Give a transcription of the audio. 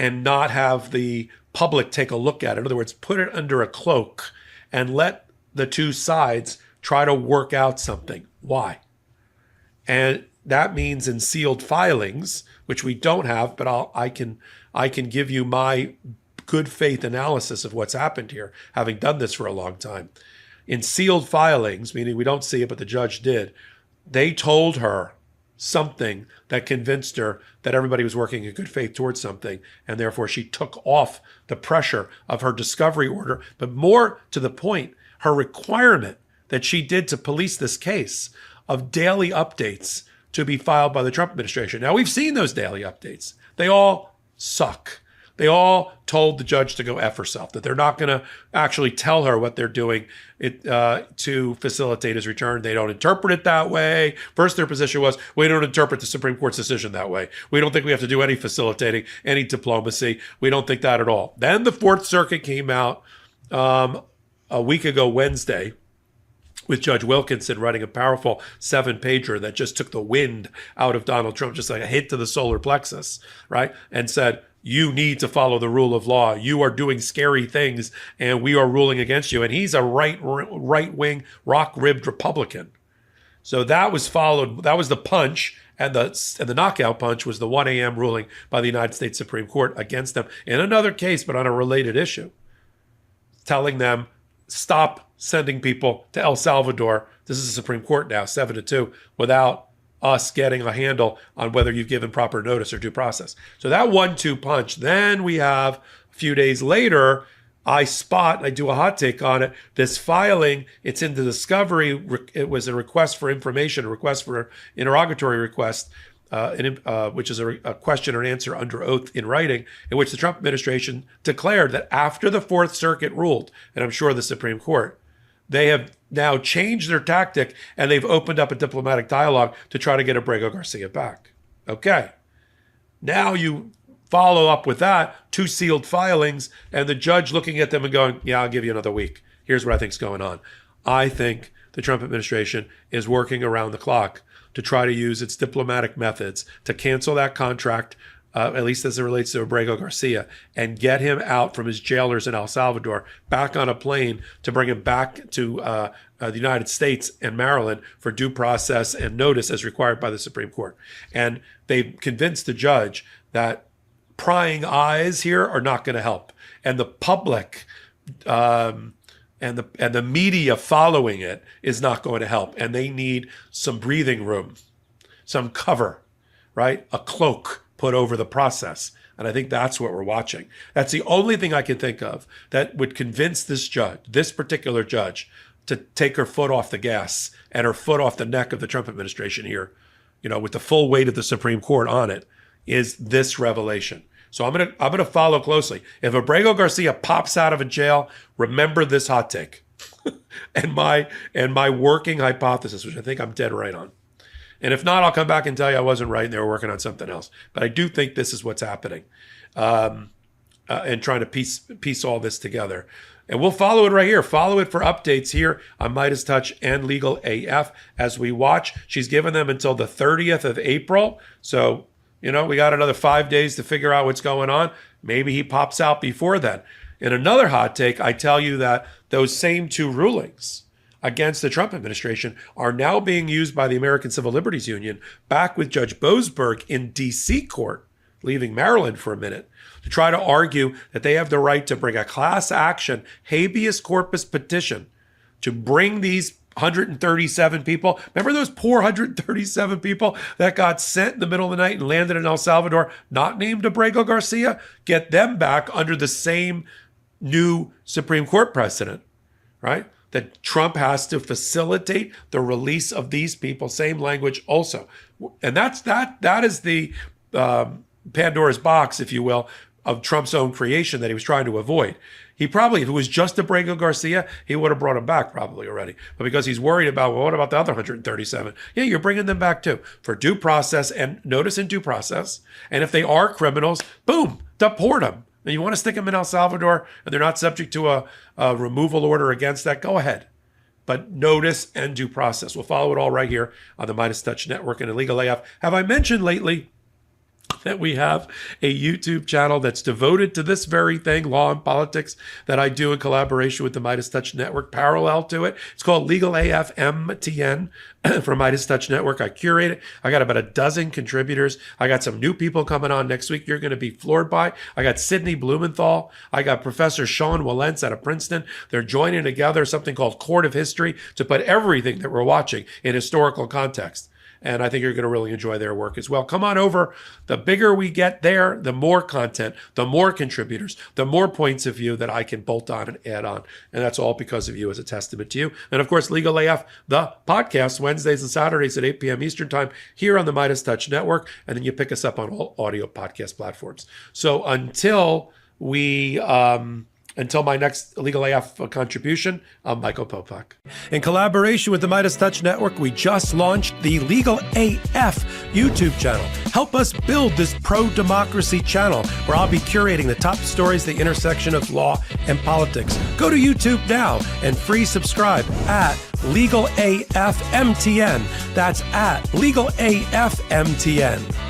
and not have the public take a look at it. In other words, put it under a cloak and let the two sides try to work out something. Why? And that means in sealed filings, which we don't have, but I can give you my good faith analysis of what's happened here, having done this for a long time. In sealed filings, meaning we don't see it, but the judge did, they told her something that convinced her that everybody was working in good faith towards something, and therefore she took off the pressure of her discovery order. But more to the point, her requirement that she did to police this case of daily updates to be filed by the Trump administration. Now, we've seen those daily updates. They all suck. They all told the judge to go F herself, that they're not going to actually tell her what they're doing to facilitate his return. They don't interpret it that way. First, their position was, we don't interpret the Supreme Court's decision that way. We don't think we have to do any facilitating, any diplomacy. We don't think that at all. Then the Fourth Circuit came out a week ago Wednesday with Judge Wilkinson writing a powerful 7-pager that just took the wind out of Donald Trump, just like a hit to the solar plexus, right? And said, you need to follow the rule of law. You are doing scary things, and we are ruling against you. And he's a right-wing, rock-ribbed Republican. So that was followed. That was the punch, and the knockout punch was the 1 a.m. ruling by the United States Supreme Court against them in another case, but on a related issue, telling them, stop sending people to El Salvador. This is the Supreme Court now, 7-2, without us getting a handle on whether you've given proper notice or due process. So that 1-2 punch. Then we have a few days later, I do a hot take on it. This filing, it's in the discovery. It was a request for information, a request for interrogatory request, which is a question or answer under oath in writing, in which the Trump administration declared that after the Fourth Circuit ruled, and I'm sure the Supreme Court, they have now changed their tactic, and they've opened up a diplomatic dialogue to try to get Abrego Garcia back. Okay. Now you follow up with that, 2 sealed filings, and the judge looking at them and going, yeah, I'll give you another week. Here's what I think's going on. I think the Trump administration is working around the clock to try to use its diplomatic methods to cancel that contract, at least as it relates to Abrego Garcia, and get him out from his jailers in El Salvador, back on a plane to bring him back to the United States and Maryland for due process and notice as required by the Supreme Court. And they've convinced the judge that prying eyes here are not going to help. And the public and the media following it is not going to help. And they need some breathing room, some cover, right? A cloak put over the process. And I think that's what we're watching. That's the only thing I can think of that would convince this judge, this particular judge, to take her foot off the gas and her foot off the neck of the Trump administration here, with the full weight of the Supreme Court on it, is this revelation. So I'm gonna follow closely. If Abrego Garcia pops out of a jail, remember this hot take and my working hypothesis, which I think I'm dead right on. And if not, I'll come back and tell you I wasn't right and they were working on something else. But I do think this is what's happening, and trying to piece all this together. And we'll follow it right here. Follow it for updates here on MeidasTouch and Legal AF as we watch. She's given them until the 30th of April. So, we got another 5 days to figure out what's going on. Maybe he pops out before then. In another hot take, I tell you that those same 2 rulings against the Trump administration are now being used by the American Civil Liberties Union, back with Judge Boasberg in D.C. court, leaving Maryland for a minute, to try to argue that they have the right to bring a class action habeas corpus petition to bring these 137 people. Remember those poor 137 people that got sent in the middle of the night and landed in El Salvador, not named Abrego Garcia? Get them back under the same new Supreme Court precedent, right? That Trump has to facilitate the release of these people, same language also. And that is the Pandora's box, if you will, of Trump's own creation that he was trying to avoid. He probably, if it was just Abrego Garcia, he would have brought him back probably already. But because he's worried about, well, what about the other 137? Yeah, you're bringing them back too for due process and notice in due process. And if they are criminals, boom, deport them. And you want to stick them in El Salvador and they're not subject to a removal order against that, go ahead. But notice and due process. We'll follow it all right here on the MeidasTouch Network and Illegal AF. Have I mentioned lately that we have a YouTube channel that's devoted to this very thing, law and politics, that I do in collaboration with the Midas Touch Network. Parallel to it, it's called Legal AF MTN for Midas Touch Network. I curate it. I got about a dozen contributors. I got some new people coming on next week you're going to be floored by. I got Sidney Blumenthal. I got Professor Sean Wilentz out of Princeton. They're joining together something called Court of History to put everything that we're watching in historical context. And I think you're going to really enjoy their work as well. Come on over. The bigger we get there, the more content, the more contributors, the more points of view that I can bolt on and add on. And that's all because of you, as a testament to you. And of course, Legal AF, the podcast, Wednesdays and Saturdays at 8 p.m. Eastern Time here on the Midas Touch Network. And then you pick us up on all audio podcast platforms. So until my next Legal AF contribution, I'm Michael Popak. In collaboration with the Midas Touch Network, we just launched the Legal AF YouTube channel. Help us build this pro-democracy channel where I'll be curating the top stories, the intersection of law and politics. Go to YouTube now and free subscribe at Legal AF MTN. That's at Legal AF MTN.